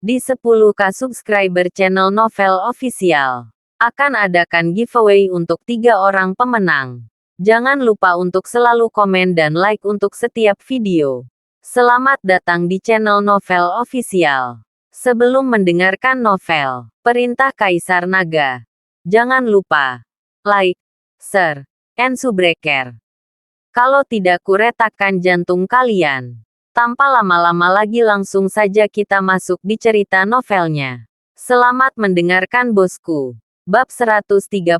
Di 10K subscriber channel Novel Official. Akan adakan giveaway untuk 3 orang pemenang. Jangan lupa untuk selalu komen dan like untuk setiap video. Selamat datang di channel Novel Official. Sebelum mendengarkan novel, Perintah Kaisar Naga, jangan lupa like, share, and subscribe. Kalau tidak kuretakkan jantung kalian. Tanpa lama-lama lagi langsung saja kita masuk di cerita novelnya. Selamat mendengarkan bosku. Bab 136.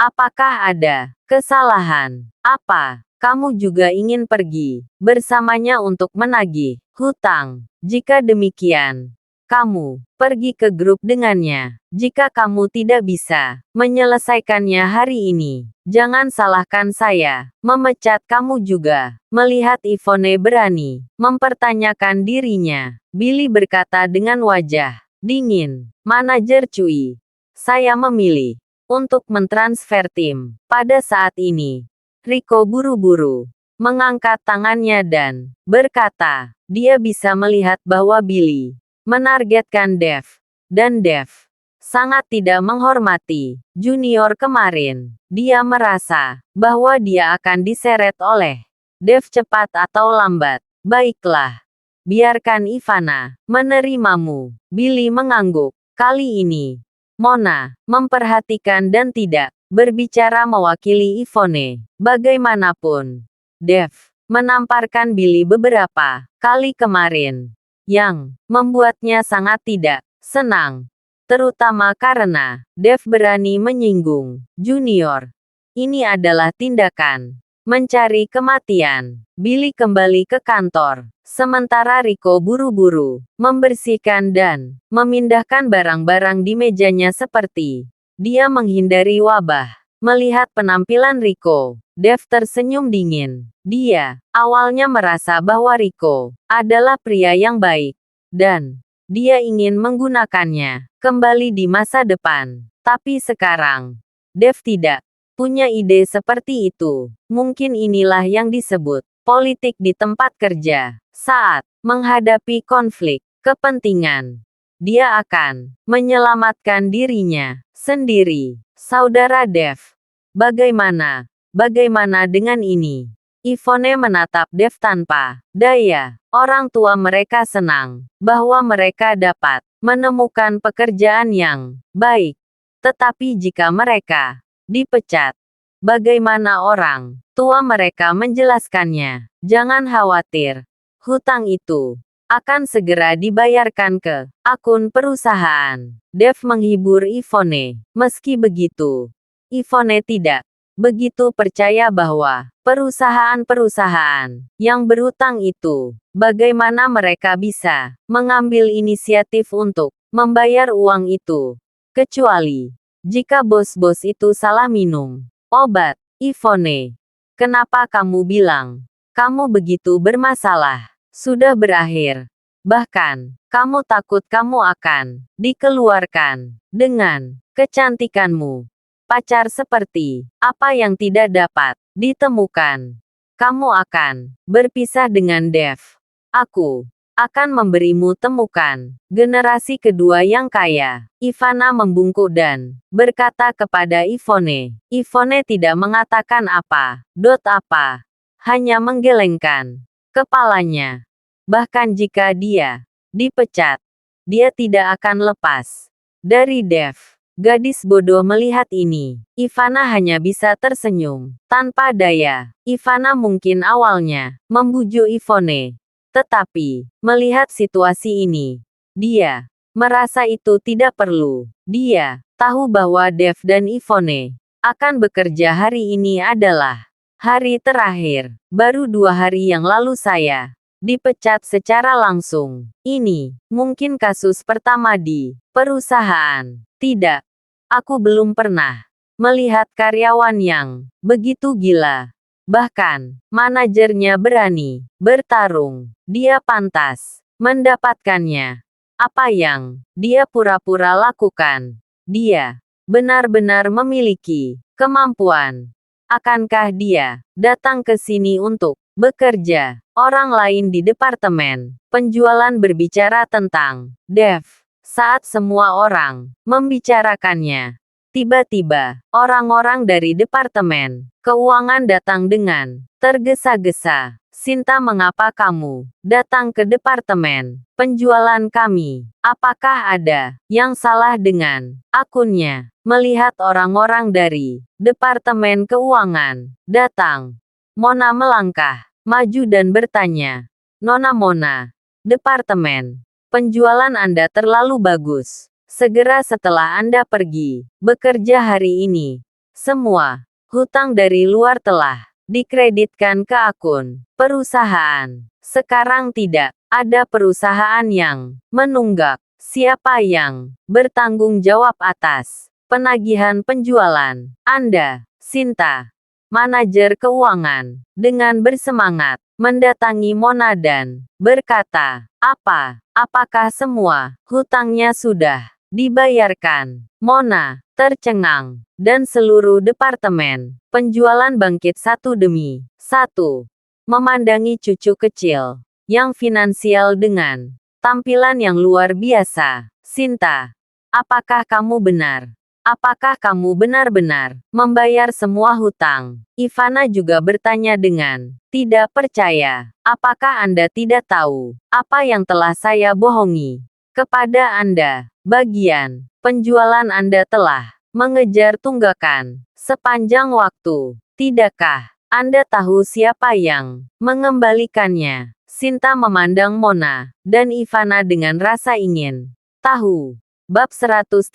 Apakah ada kesalahan? Apa kamu juga ingin pergi bersamanya untuk menagih hutang? Jika demikian, kamu pergi ke grup dengannya. Jika kamu tidak bisa menyelesaikannya hari ini, jangan salahkan saya. Memecat kamu juga. Melihat Yvonne berani mempertanyakan dirinya, Billy berkata dengan wajah dingin, "Manajer Cui, saya memilih untuk mentransfer tim pada saat ini." Rico buru-buru mengangkat tangannya dan berkata, dia bisa melihat bahwa Billy menargetkan Dev, dan Dev sangat tidak menghormati junior kemarin. Dia merasa bahwa dia akan diseret oleh Dev cepat atau lambat. Baiklah, biarkan Ivana menerimamu. Billy mengangguk. Kali ini, Mona memperhatikan dan tidak berbicara mewakili Yvonne. Bagaimanapun, Dev menamparkan Billy beberapa kali kemarin, yang membuatnya sangat tidak senang. Terutama karena Dev berani menyinggung junior. Ini adalah tindakan mencari kematian. Billy kembali ke kantor, sementara Rico buru-buru membersihkan dan memindahkan barang-barang di mejanya seperti dia menghindari wabah. Melihat penampilan Rico, Dev tersenyum dingin. Dia awalnya merasa bahwa Rico adalah pria yang baik, dan dia ingin menggunakannya kembali di masa depan. Tapi sekarang, Dev tidak punya ide seperti itu. Mungkin inilah yang disebut politik di tempat kerja. Saat menghadapi konflik kepentingan, dia akan menyelamatkan dirinya sendiri. Saudara Dev, bagaimana dengan ini? Yvonne menatap Dev tanpa daya. Orang tua mereka senang bahwa mereka dapat menemukan pekerjaan yang baik. Tetapi jika mereka dipecat, bagaimana orang tua mereka menjelaskannya? Jangan khawatir, hutang itu akan segera dibayarkan ke akun perusahaan. Dev menghibur Yvonne. Meski begitu, Yvonne tidak begitu percaya bahwa perusahaan-perusahaan yang berutang itu, bagaimana mereka bisa mengambil inisiatif untuk membayar uang itu. Kecuali jika bos-bos itu salah minum obat. Yvonne, kenapa kamu bilang kamu begitu bermasalah? Sudah berakhir. Bahkan, kamu takut kamu akan dikeluarkan dengan kecantikanmu. Pacar seperti apa yang tidak dapat ditemukan. Kamu akan berpisah dengan Dev. Aku akan memberimu temukan generasi kedua yang kaya. Ivana membungkuk dan berkata kepada Yvonne. Yvonne tidak mengatakan apa. Hanya menggelengkan kepalanya. Bahkan jika dia dipecat, dia tidak akan lepas dari Dev. Gadis bodoh melihat ini. Ivana hanya bisa tersenyum tanpa daya. Ivana mungkin awalnya membujuk Yvonne, tetapi melihat situasi ini, dia merasa itu tidak perlu. Dia tahu bahwa Dev dan Yvonne akan bekerja hari ini adalah hari terakhir. Baru 2 hari yang lalu saya dipecat secara langsung. Ini mungkin kasus pertama di perusahaan. Tidak, aku belum pernah melihat karyawan yang begitu gila. Bahkan, manajernya berani bertarung. Dia pantas mendapatkannya. Apa yang dia pura-pura lakukan? Dia benar-benar memiliki kemampuan. Akankah dia datang ke sini untuk bekerja. Orang lain di departemen penjualan berbicara tentang Dev. Saat semua orang membicarakannya, tiba-tiba orang-orang dari departemen keuangan datang dengan tergesa-gesa. Sinta, mengapa kamu datang ke departemen penjualan kami? Apakah ada yang salah dengan akunnya? Melihat orang-orang dari departemen keuangan datang, Mona melangkah maju dan bertanya, Nona Mona, departemen penjualan Anda terlalu bagus. Segera setelah Anda pergi bekerja hari ini, semua hutang dari luar telah dikreditkan ke akun perusahaan. Sekarang tidak ada perusahaan yang menunggak. Siapa yang bertanggung jawab atas penagihan penjualan Anda? Sinta, manajer keuangan, dengan bersemangat mendatangi Mona dan berkata, apakah semua hutangnya sudah dibayarkan? Mona tercengang, dan seluruh departemen penjualan bangkit satu demi satu, memandangi cucu kecil yang finansial dengan tampilan yang luar biasa. Sinta, apakah kamu benar? Apakah kamu benar-benar membayar semua hutang? Ivana juga bertanya dengan tidak percaya. Apakah Anda tidak tahu apa yang telah saya bohongi kepada Anda? Bagian penjualan Anda telah mengejar tunggakan sepanjang waktu. Tidakkah Anda tahu siapa yang mengembalikannya? Sinta memandang Mona dan Ivana dengan rasa ingin tahu. Bab 137.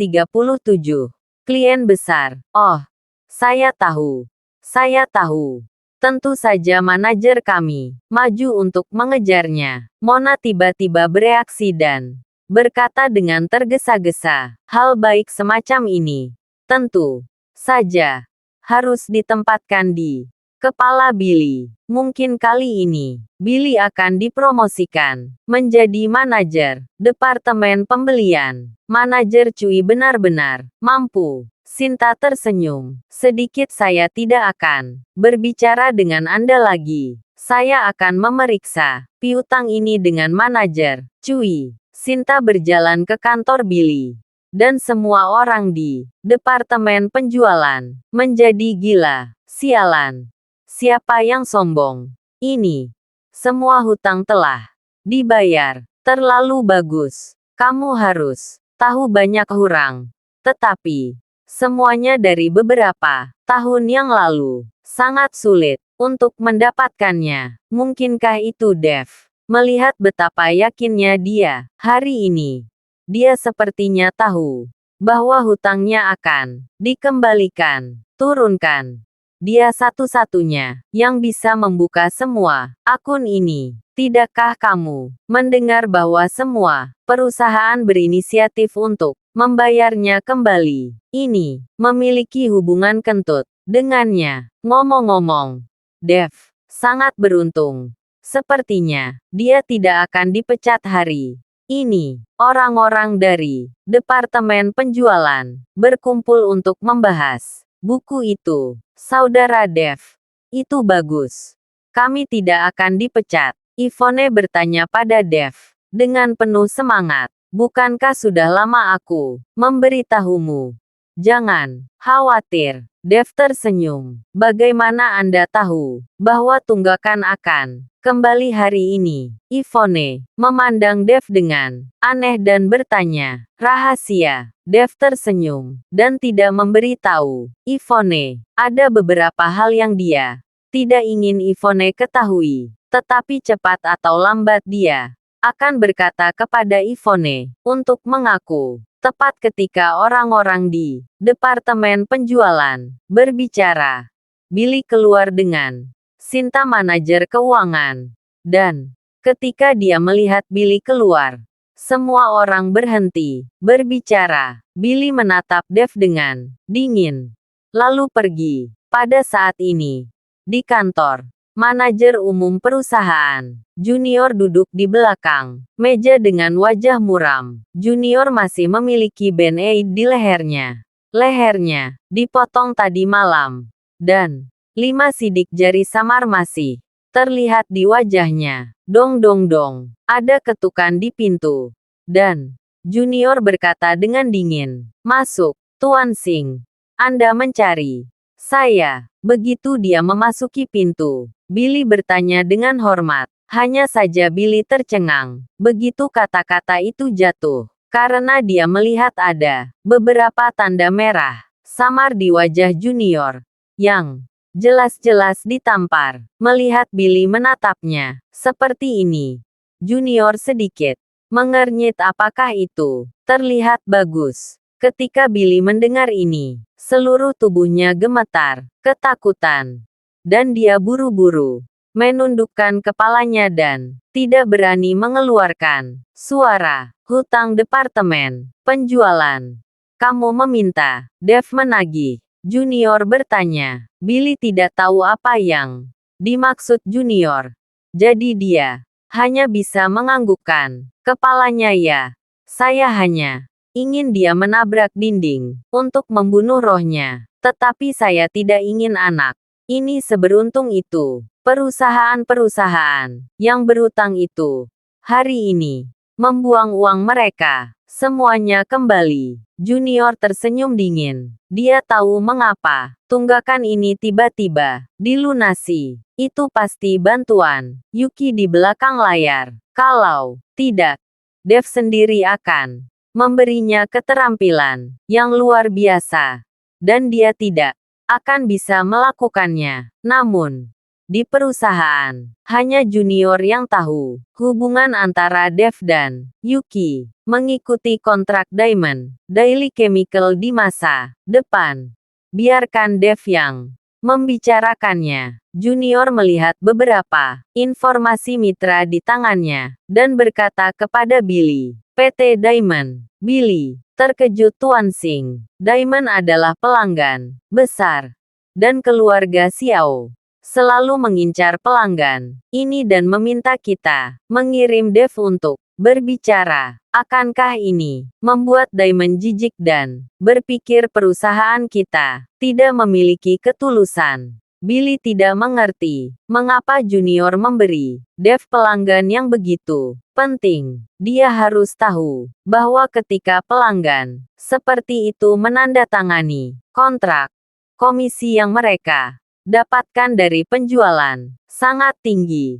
Klien besar. Oh, saya tahu. Saya tahu. Tentu saja manajer kami maju untuk mengejarnya. Mona tiba-tiba bereaksi dan berkata dengan tergesa-gesa, hal baik semacam ini tentu saja harus ditempatkan di kepala Billy. Mungkin kali ini Billy akan dipromosikan menjadi manajer departemen pembelian. Manajer Cui benar-benar mampu. Sinta tersenyum. Sedikit, saya tidak akan berbicara dengan Anda lagi. Saya akan memeriksa piutang ini dengan manajer Cui. Sinta berjalan ke kantor Billy. Dan semua orang di departemen penjualan menjadi gila. Sialan. Siapa yang sombong? Ini. Semua hutang telah dibayar. Terlalu bagus. Kamu harus tahu banyak hutang. Tetapi semuanya dari beberapa tahun yang lalu. Sangat sulit untuk mendapatkannya. Mungkinkah itu Dev? Melihat betapa yakinnya dia hari ini, dia sepertinya tahu bahwa hutangnya akan dikembalikan. Turunkan. Dia satu-satunya yang bisa membuka semua akun ini. Tidakkah kamu mendengar bahwa semua perusahaan berinisiatif untuk membayarnya kembali? Ini memiliki hubungan kentut dengannya. Ngomong-ngomong, Dev sangat beruntung. Sepertinya dia tidak akan dipecat hari ini. Orang-orang dari departemen penjualan berkumpul untuk membahas buku itu. Saudara Dev, itu bagus. Kami tidak akan dipecat. Yvonne bertanya pada Dev dengan penuh semangat. Bukankah sudah lama aku memberitahumu? Jangan khawatir. Dev tersenyum. Bagaimana Anda tahu bahwa tunggakan akan kembali hari ini? Yvonne memandang Dev dengan aneh dan bertanya, rahasia. Dev tersenyum dan tidak memberitahu Yvonne. Ada beberapa hal yang dia tidak ingin Yvonne ketahui, tetapi cepat atau lambat dia akan berkata kepada Yvonne untuk mengaku. Tepat ketika orang-orang di departemen penjualan berbicara, Billy keluar dengan Sinta, manajer keuangan. Dan ketika dia melihat Billy keluar, semua orang berhenti berbicara. Billy menatap Dev dengan dingin, lalu pergi. Pada saat ini, di kantor manajer umum perusahaan, Junior duduk di belakang meja dengan wajah muram. Junior masih memiliki band-aid di lehernya. Lehernya dipotong tadi malam, dan 5 sidik jari samar masih terlihat di wajahnya. Dong dong dong. Ada ketukan di pintu. Dan Junior berkata dengan dingin, "Masuk, Tuan Singh. Anda mencari saya." Begitu dia memasuki pintu, Billy bertanya dengan hormat. Hanya saja Billy tercengang. Begitu kata-kata itu jatuh. Karena dia melihat ada beberapa tanda merah samar di wajah Junior. Yang jelas-jelas ditampar. Melihat Billy menatapnya seperti ini, Junior sedikit mengernyit. Apakah itu terlihat bagus? Ketika Billy mendengar ini, seluruh tubuhnya gemetar, ketakutan. Dan dia buru-buru menundukkan kepalanya dan tidak berani mengeluarkan suara. Hutang departemen penjualan. Kamu meminta Dev menagih. Junior bertanya. Billy tidak tahu apa yang dimaksud Junior. Jadi dia hanya bisa menganggukkan kepalanya. Ya, saya hanya ingin dia menabrak dinding untuk membunuh rohnya. Tetapi saya tidak ingin anak ini seberuntung itu. Perusahaan-perusahaan yang berhutang itu hari ini membuang uang mereka semuanya kembali. Junior tersenyum dingin. Dia tahu mengapa tunggakan ini tiba-tiba dilunasi. Itu pasti bantuan Yuki di belakang layar. Kalau tidak, Dev sendiri akan memberinya keterampilan yang luar biasa. Dan dia tidak akan bisa melakukannya. Namun, di perusahaan, hanya Junior yang tahu hubungan antara Dev dan Yuki mengikuti kontrak Diamond Daily Chemical di masa depan. Biarkan Dev yang membicarakannya. Junior melihat beberapa informasi mitra di tangannya dan berkata kepada Billy, "PT Diamond." Billy terkejut. Tuan Singh, Diamond adalah pelanggan besar dan keluarga Xiao selalu mengincar pelanggan ini dan meminta kita mengirim Dev untuk berbicara. Akankah ini membuat Diamond jijik dan berpikir perusahaan kita tidak memiliki ketulusan? Billy tidak mengerti mengapa Junior memberi Dev pelanggan yang begitu penting. Dia harus tahu bahwa ketika pelanggan seperti itu menandatangani kontrak, komisi yang mereka dapatkan dari penjualan sangat tinggi.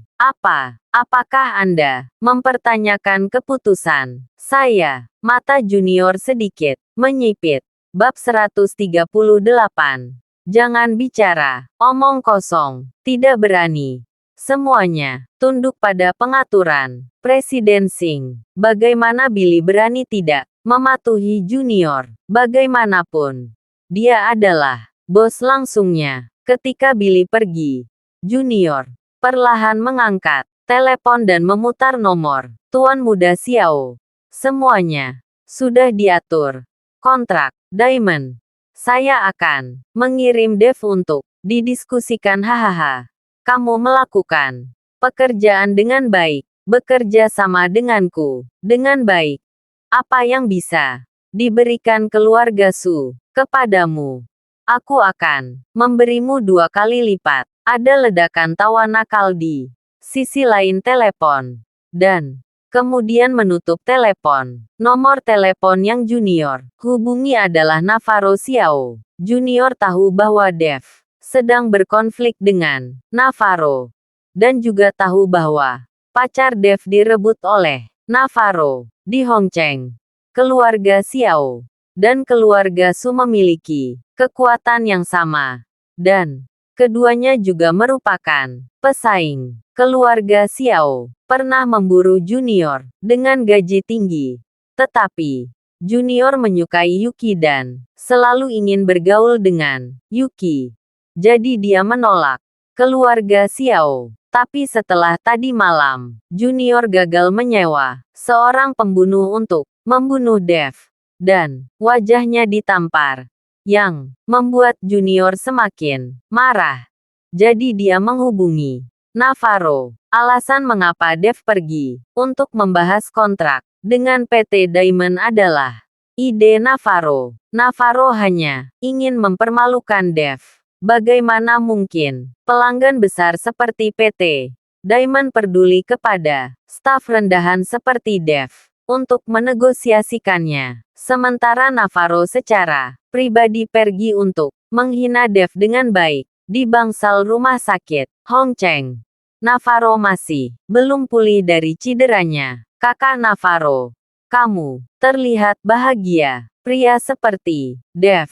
Apakah Anda mempertanyakan keputusan saya? Mata Junior sedikit menyipit. Bab 138. Jangan bicara omong kosong. Tidak berani. Semuanya tunduk pada pengaturan Presiden Singh. Bagaimana Billy berani tidak mematuhi Junior? Bagaimanapun, dia adalah bos langsungnya. Ketika Billy pergi, Junior perlahan mengangkat telepon dan memutar nomor Tuan Muda Xiao. Semuanya sudah diatur. Kontrak Diamond. Saya akan mengirim Dev untuk didiskusikan. Hahaha. Kamu melakukan pekerjaan dengan baik. Bekerja sama denganku dengan baik. Apa yang bisa diberikan keluarga Su kepadamu? Aku akan memberimu 2 kali lipat. Ada ledakan tawa nakal di sisi lain telepon. Dan kemudian menutup telepon. Nomor telepon yang Junior hubungi adalah Navarro Xiao. Junior tahu bahwa Dev sedang berkonflik dengan Navarro. Dan juga tahu bahwa pacar Dev direbut oleh Navarro di Hongcheng. Keluarga Xiao dan keluarga Su memiliki kekuatan yang sama. Dan keduanya juga merupakan pesaing. Keluarga Xiao pernah memburu Junior dengan gaji tinggi. Tetapi Junior menyukai Yuki dan selalu ingin bergaul dengan Yuki. Jadi dia menolak keluarga Xiao. Tapi setelah tadi malam, Junior gagal menyewa seorang pembunuh untuk membunuh Dev. Dan wajahnya ditampar. Yang membuat Junior semakin marah. Jadi dia menghubungi Navarro. Alasan mengapa Dev pergi untuk membahas kontrak dengan PT Diamond adalah ide Navarro. Navarro hanya ingin mempermalukan Dev. Bagaimana mungkin pelanggan besar seperti PT Diamond peduli kepada staf rendahan seperti Dev untuk menegosiasikannya, sementara Navarro secara pribadi pergi untuk menghina Dev dengan baik di bangsal rumah sakit Hong Cheng. Navarro masih belum pulih dari cederanya. Kakak Navarro, kamu terlihat bahagia. Pria seperti Dev,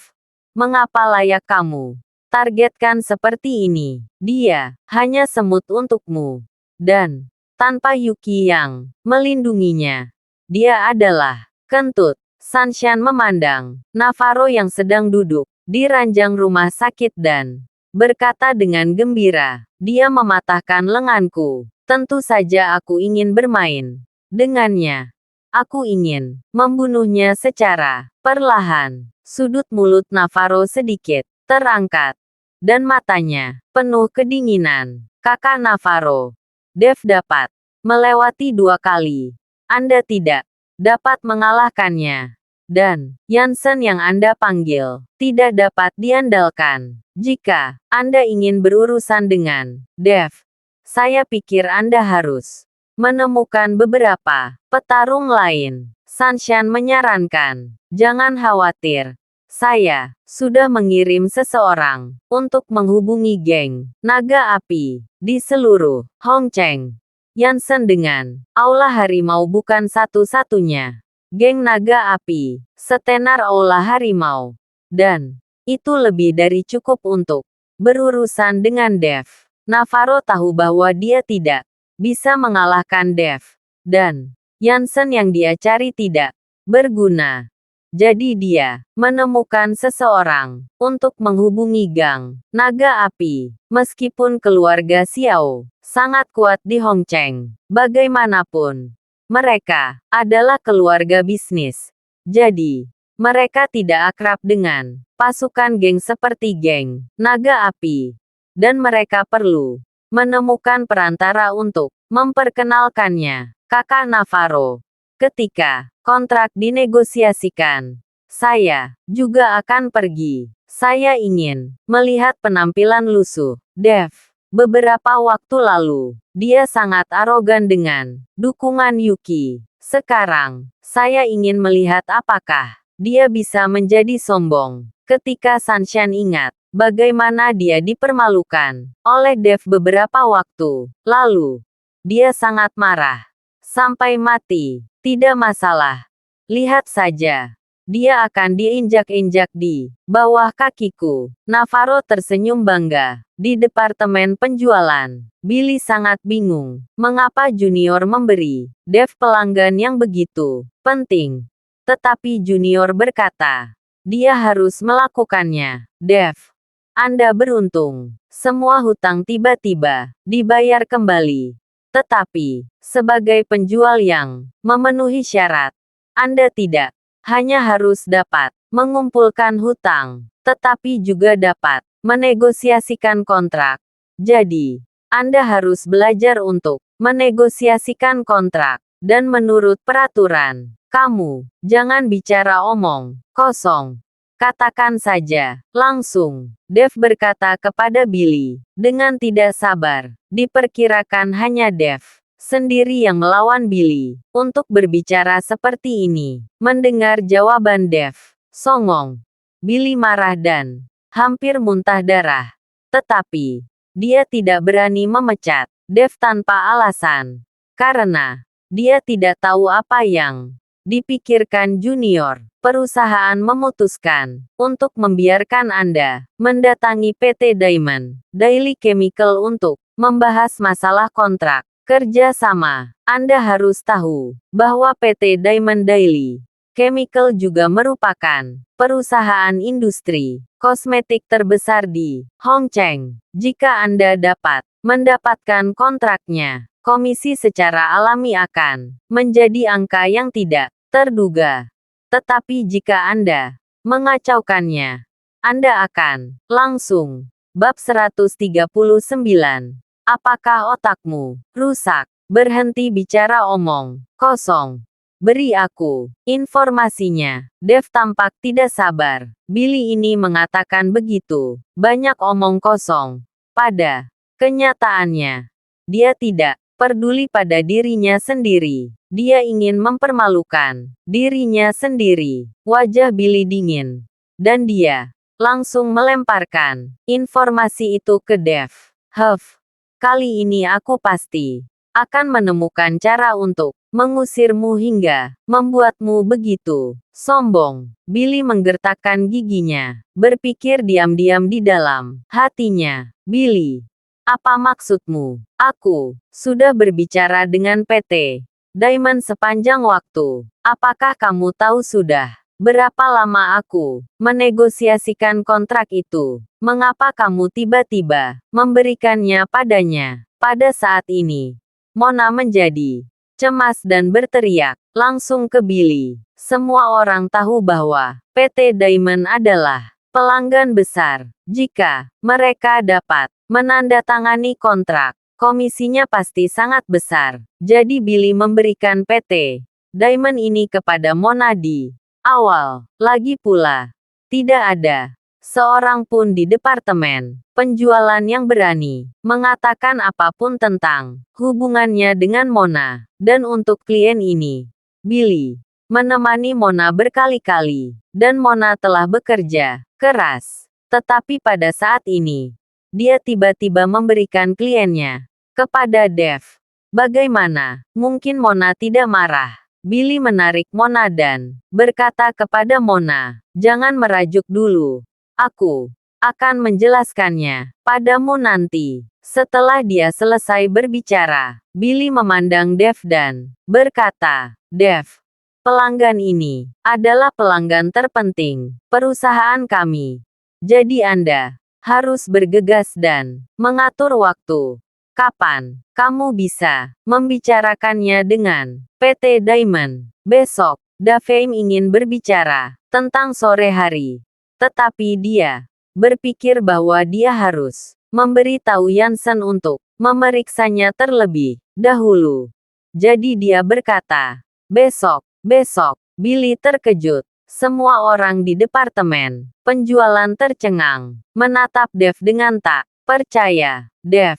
mengapa layak kamu targetkan seperti ini? Dia hanya semut untukmu. Dan tanpa Yuki yang melindunginya, dia adalah kentut. Sanshan memandang Navarro yang sedang duduk di ranjang rumah sakit dan berkata dengan gembira, dia mematahkan lenganku. Tentu saja aku ingin bermain dengannya. Aku ingin membunuhnya secara perlahan. Sudut mulut Navarro sedikit terangkat, dan matanya penuh kedinginan. Kakak Navarro, Dev dapat melewati 2 kali. Anda tidak dapat mengalahkannya. Dan Yansen yang Anda panggil tidak dapat diandalkan. Jika Anda ingin berurusan dengan Dev, saya pikir Anda harus menemukan beberapa petarung lain. Sanshan menyarankan, jangan khawatir. Saya sudah mengirim seseorang untuk menghubungi geng naga api di seluruh Hong Cheng. Yansen dengan Aula Harimau bukan satu-satunya geng naga api, setenar Aula Harimau. Dan itu lebih dari cukup untuk berurusan dengan Dev. Navarro tahu bahwa dia tidak bisa mengalahkan Dev. Dan Yansen yang dia cari tidak berguna. Jadi dia menemukan seseorang untuk menghubungi gang naga api. Meskipun keluarga Xiao sangat kuat di Hong Cheng, bagaimanapun mereka adalah keluarga bisnis. Jadi mereka tidak akrab dengan pasukan geng seperti geng naga api. Dan mereka perlu menemukan perantara untuk memperkenalkannya. Kakak Navarro, ketika kontrak dinegosiasikan, saya juga akan pergi. Saya ingin melihat penampilan lusuh Dev. Beberapa waktu lalu, dia sangat arogan dengan dukungan Yuki. Sekarang, saya ingin melihat apakah dia bisa menjadi sombong. Ketika Sanshan ingat bagaimana dia dipermalukan oleh Dev beberapa waktu lalu, dia sangat marah. Sampai mati, tidak masalah. Lihat saja. Dia akan diinjak-injak di bawah kakiku. Navarro tersenyum bangga. Di departemen penjualan, Billy sangat bingung. Mengapa Junior memberi Dev pelanggan yang begitu penting? Tetapi Junior berkata, dia harus melakukannya. Dev, Anda beruntung. Semua hutang tiba-tiba dibayar kembali. Tetapi, sebagai penjual yang memenuhi syarat, Anda tidak hanya harus dapat mengumpulkan hutang, tetapi juga dapat menegosiasikan kontrak. Jadi, Anda harus belajar untuk menegosiasikan kontrak, dan menurut peraturan, kamu jangan bicara omong kosong. Katakan saja, langsung. Dev berkata kepada Billy, dengan tidak sabar. Diperkirakan hanya Dev sendiri yang melawan Billy untuk berbicara seperti ini. Mendengar jawaban Dev, songong. Billy marah dan hampir muntah darah. Tetapi, dia tidak berani memecat Dev tanpa alasan. Karena, dia tidak tahu apa yang dipikirkan Junior. Perusahaan memutuskan untuk membiarkan Anda mendatangi PT Diamond Daily Chemical untuk membahas masalah kontrak kerja sama. Anda harus tahu bahwa PT Diamond Daily Chemical juga merupakan perusahaan industri kosmetik terbesar di Hong Cheng. Jika Anda dapat mendapatkan kontraknya, komisi secara alami akan menjadi angka yang tidak terduga. Tetapi jika Anda mengacaukannya, Anda akan langsung. Bab 139. Apakah otakmu rusak? Berhenti bicara omong kosong. Beri aku informasinya. Dev tampak tidak sabar. Billy ini mengatakan begitu. Banyak omong kosong. Pada kenyataannya, dia tidak peduli pada dirinya sendiri. Dia ingin mempermalukan dirinya sendiri. Wajah Billy dingin. Dan dia langsung melemparkan informasi itu ke Dev. Kali ini aku pasti akan menemukan cara untuk mengusirmu hingga membuatmu begitu sombong. Billy menggertakkan giginya, berpikir diam-diam di dalam hatinya. Billy, apa maksudmu? Aku sudah berbicara dengan PT Diamond sepanjang waktu. Apakah kamu tahu sudah berapa lama aku menegosiasikan kontrak itu? Mengapa kamu tiba-tiba memberikannya padanya pada saat ini? Mona menjadi cemas dan berteriak langsung ke Billy. Semua orang tahu bahwa PT Diamond adalah pelanggan besar. Jika mereka dapat menandatangani kontrak, komisinya pasti sangat besar. Jadi Billy memberikan PT Diamond ini kepada Mona di awal. Lagi pula, tidak ada seorang pun di departemen penjualan yang berani mengatakan apapun tentang hubungannya dengan Mona. Dan untuk klien ini, Billy menemani Mona berkali-kali, dan Mona telah bekerja keras. Tetapi pada saat ini, dia tiba-tiba memberikan kliennya kepada Dev. Bagaimana mungkin Mona tidak marah? Billy menarik Mona dan berkata kepada Mona, "Jangan merajuk dulu. Aku akan menjelaskannya padamu nanti." Setelah dia selesai berbicara, Billy memandang Dev dan berkata, "Dev, pelanggan ini adalah pelanggan terpenting perusahaan kami. Jadi Anda harus bergegas dan mengatur waktu. Kapan kamu bisa membicarakannya dengan PT Diamond?" Besok, Dave ingin berbicara tentang sore hari. Tetapi dia berpikir bahwa dia harus memberi tahu Yansen untuk memeriksanya terlebih dahulu. Jadi dia berkata, besok. Billy terkejut. Semua orang di departemen penjualan tercengang, menatap Dev dengan tak percaya. "Dev,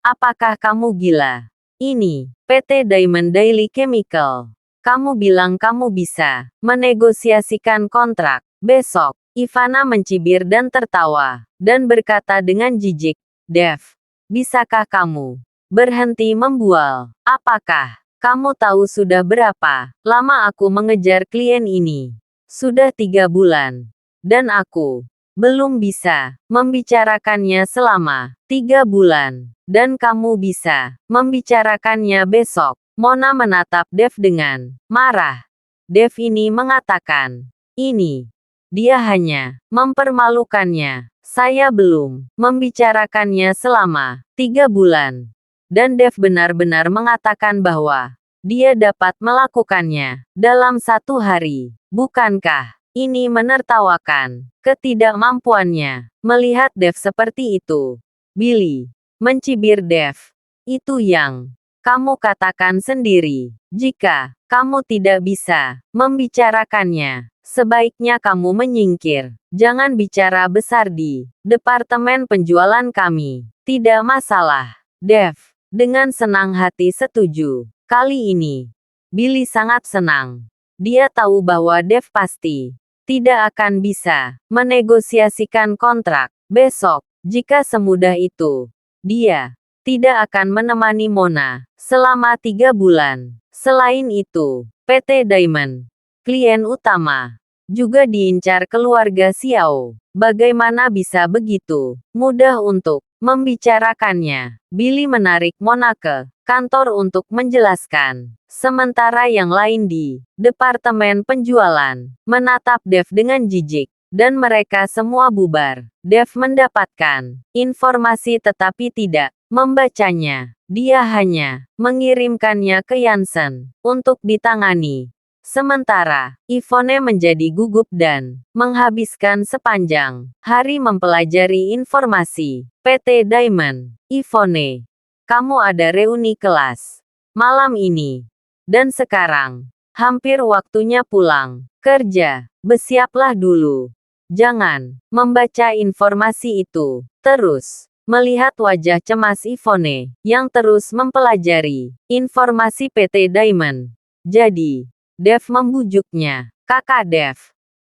apakah kamu gila? Ini PT Diamond Daily Chemical. Kamu bilang kamu bisa menegosiasikan kontrak besok." Ivana mencibir dan tertawa, dan berkata dengan jijik, "Dev, bisakah kamu berhenti membual? Apakah kamu tahu sudah berapa lama aku mengejar klien ini? Sudah 3 bulan. Dan aku belum bisa membicarakannya selama 3 bulan. Dan kamu bisa membicarakannya besok." Mona menatap Dev dengan marah. Dev ini mengatakan, "Ini dia hanya mempermalukannya. Saya belum membicarakannya selama 3 bulan." Dan Dev benar-benar mengatakan bahwa dia dapat melakukannya dalam 1 hari. Bukankah ini menertawakan ketidakmampuannya? Melihat Dev seperti itu, Billy mencibir Dev. "Itu yang kamu katakan sendiri. Jika kamu tidak bisa membicarakannya, sebaiknya kamu menyingkir. Jangan bicara besar di departemen penjualan kami." "Tidak masalah." Dev dengan senang hati setuju. Kali ini, Billy sangat senang. Dia tahu bahwa Dev pasti tidak akan bisa menegosiasikan kontrak besok. Jika semudah itu, dia tidak akan menemani Mona selama 3 bulan. Selain itu, PT Diamond, klien utama, juga diincar keluarga Xiao. Bagaimana bisa begitu mudah untuk membicarakannya? Billy menarik Mona ke kantor untuk menjelaskan. Sementara yang lain di departemen penjualan menatap Dev dengan jijik. Dan mereka semua bubar. Dev mendapatkan informasi tetapi tidak membacanya. Dia hanya mengirimkannya ke Yansen untuk ditangani. Sementara, Yvonne menjadi gugup dan menghabiskan sepanjang hari mempelajari informasi PT Diamond. "Yvonne, kamu ada reuni kelas malam ini. Dan sekarang, Hampir waktunya pulang kerja. Bersiaplah dulu. Jangan membaca informasi itu. Terus melihat wajah cemas Yvonne, yang terus mempelajari informasi PT Diamond. Jadi, Dev membujuknya. Kakak Dev,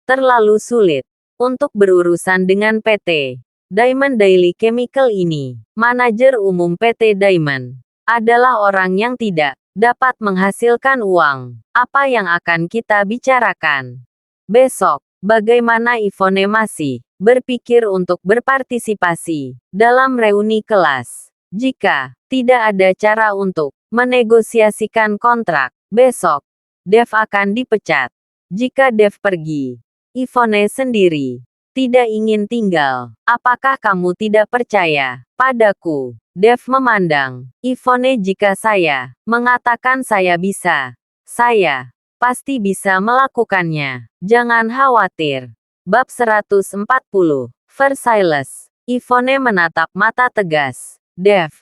terlalu sulit untuk berurusan dengan PT Diamond Daily Chemical ini. Manajer umum PT Diamond adalah orang yang tidak dapat menghasilkan uang. Apa yang akan kita bicarakan besok? Bagaimana Yvonne masih berpikir untuk berpartisipasi dalam reuni kelas? Jika tidak ada cara untuk menegosiasikan kontrak besok, Dev akan dipecat. Jika Dev pergi, Yvonne sendiri tidak ingin tinggal. Apakah kamu tidak percaya padaku? Dev memandang Yvonne. Jika saya mengatakan saya bisa, saya pasti bisa melakukannya. Jangan khawatir. Bab 140. Versailles. Yvonne menatap mata tegas Dev,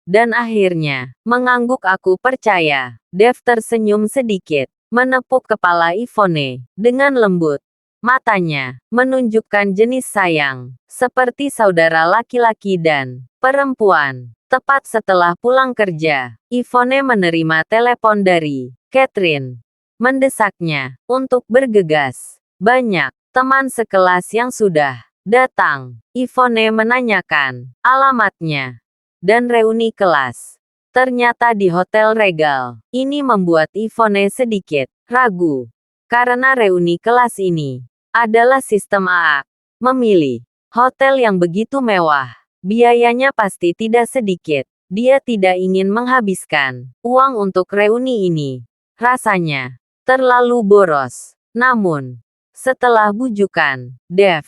dan akhirnya mengangguk. Aku percaya. Dev tersenyum sedikit, menepuk kepala Yvonne dengan lembut. Matanya menunjukkan jenis sayang, seperti saudara laki-laki dan perempuan. Tepat setelah pulang kerja, Yvonne menerima telepon dari Catherine. Mendesaknya untuk bergegas. Banyak teman sekelas yang sudah datang. Yvonne menanyakan alamatnya dan reuni kelas. Ternyata di Hotel Regal. Ini membuat Yvonne sedikit ragu, karena reuni kelas ini adalah sistem AA. Memilih hotel yang begitu mewah, biayanya pasti tidak sedikit. Dia tidak ingin menghabiskan uang untuk reuni ini. Rasanya terlalu boros. Namun, setelah bujukan Dev,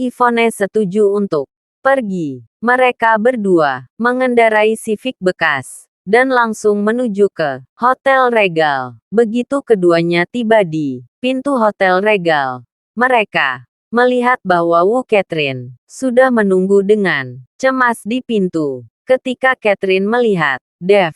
Yvonne setuju untuk pergi. Mereka berdua mengendarai Civic bekas dan langsung menuju ke Hotel Regal. Begitu keduanya tiba di pintu Hotel Regal, mereka melihat bahwa Wu Catherine sudah menunggu dengan cemas di pintu. Ketika Catherine melihat Dev,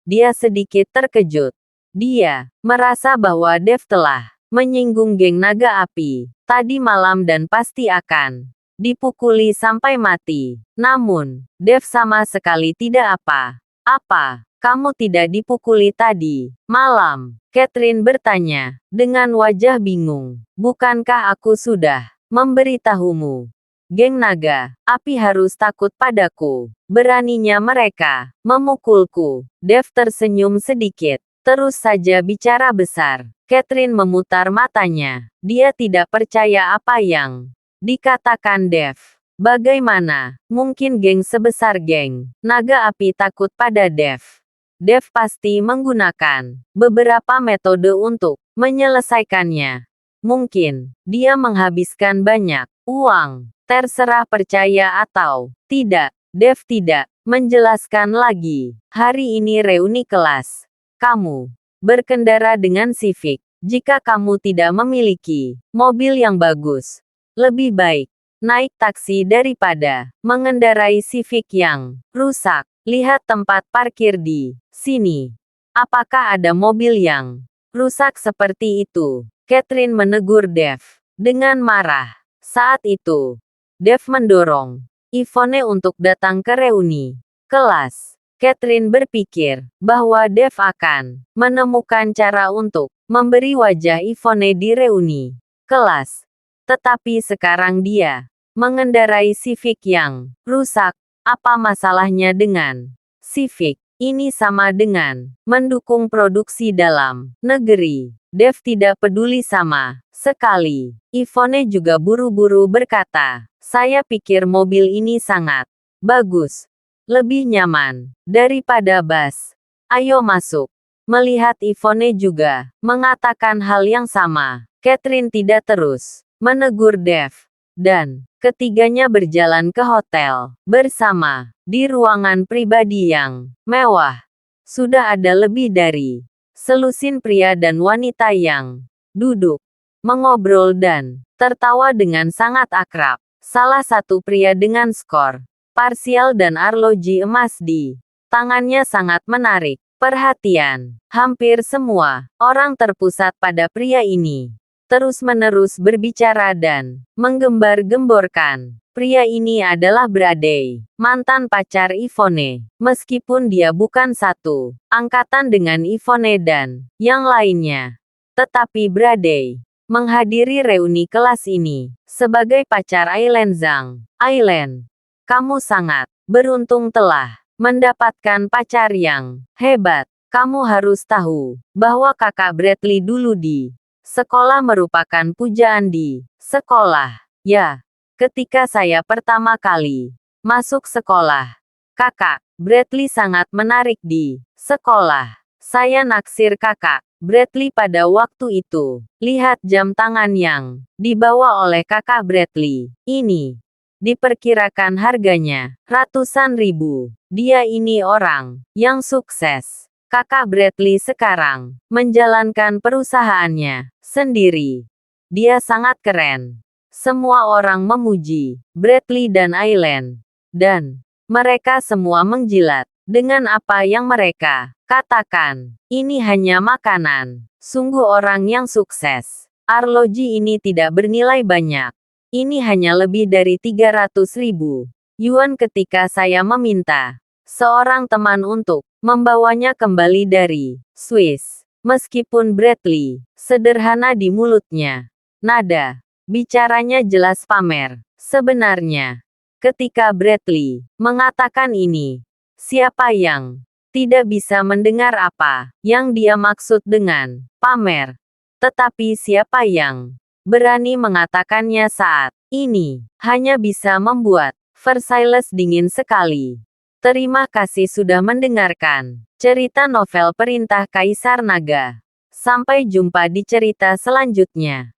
dia sedikit terkejut. Dia merasa bahwa Dev telah menyinggung geng naga api tadi malam dan pasti akan dipukuli sampai mati. Namun, Dev sama sekali tidak apa-apa. Kamu tidak dipukuli tadi malam? Catherine bertanya dengan wajah bingung. Bukankah aku sudah memberitahumu? Geng naga api harus takut padaku. Beraninya mereka memukulku. Dev tersenyum sedikit. Terus saja bicara besar. Catherine memutar matanya. Dia tidak percaya apa yang dikatakan Dev. Bagaimana mungkin geng sebesar geng naga api takut pada Dev? Dev pasti menggunakan beberapa metode untuk menyelesaikannya. Mungkin dia menghabiskan banyak uang. Terserah percaya atau tidak. Dev tidak menjelaskan lagi. Hari ini reuni kelas. Kamu berkendara dengan Civic. Jika kamu tidak memiliki mobil yang bagus, lebih baik naik taksi daripada mengendarai Civic yang rusak. Lihat tempat parkir di sini. Apakah ada mobil yang rusak seperti itu? Catherine menegur Dev dengan marah. Saat itu, Dev mendorong Yvonne untuk datang ke reuni kelas. Catherine berpikir bahwa Dev akan menemukan cara untuk memberi wajah Yvonne di reuni kelas. Tetapi sekarang dia mengendarai Civic yang rusak. Apa masalahnya dengan Civic? Ini sama dengan mendukung produksi dalam negeri. Dev tidak peduli sama sekali. Yvonne juga buru-buru berkata, saya pikir mobil ini sangat bagus. Lebih nyaman daripada bus. Ayo masuk. Melihat Yvonne juga mengatakan hal yang sama, Catherine tidak terus menegur Dev. Dan ketiganya berjalan ke hotel bersama. Di ruangan pribadi yang mewah, sudah ada lebih dari selusin pria dan wanita yang duduk, mengobrol dan tertawa dengan sangat akrab. Salah satu pria dengan skor parsial dan arloji emas di tangannya sangat menarik Perhatian, hampir semua orang terpusat pada pria ini. Terus-menerus berbicara dan menggembar-gemborkan. Pria ini adalah Bradley, mantan pacar Yvonne. Meskipun dia bukan satu angkatan dengan Yvonne dan yang lainnya. Tetapi Bradley menghadiri reuni kelas ini sebagai pacar Aileen Zhang. Aileen, kamu sangat beruntung telah mendapatkan pacar yang hebat. Kamu harus tahu bahwa kakak Bradley dulu di sekolah merupakan pujaan di sekolah. Ya, ketika saya pertama kali masuk sekolah, kakak Bradley sangat menarik di sekolah. Saya naksir kakak Bradley pada waktu itu. Lihat jam tangan yang dibawa oleh kakak Bradley. Ini diperkirakan harganya ratusan ribu. Dia ini orang yang sukses. Kakak Bradley sekarang menjalankan perusahaannya sendiri. Dia sangat keren. Semua orang memuji Bradley dan Aileen. Dan mereka semua menjilat dengan apa yang mereka katakan. Ini hanya makanan. Sungguh orang yang sukses. Arloji ini tidak bernilai banyak. Ini hanya lebih dari 300.000 yuan ketika saya meminta seorang teman untuk membawanya kembali dari Swiss. Meskipun Bradley sederhana di mulutnya, nada bicaranya jelas pamer. Sebenarnya, ketika Bradley mengatakan ini, siapa yang tidak bisa mendengar apa yang dia maksud dengan pamer? Tetapi siapa yang berani mengatakannya saat ini hanya bisa membuat Versailles dingin sekali. Terima kasih sudah mendengarkan cerita novel Perintah Kaisar Naga. Sampai jumpa di cerita selanjutnya.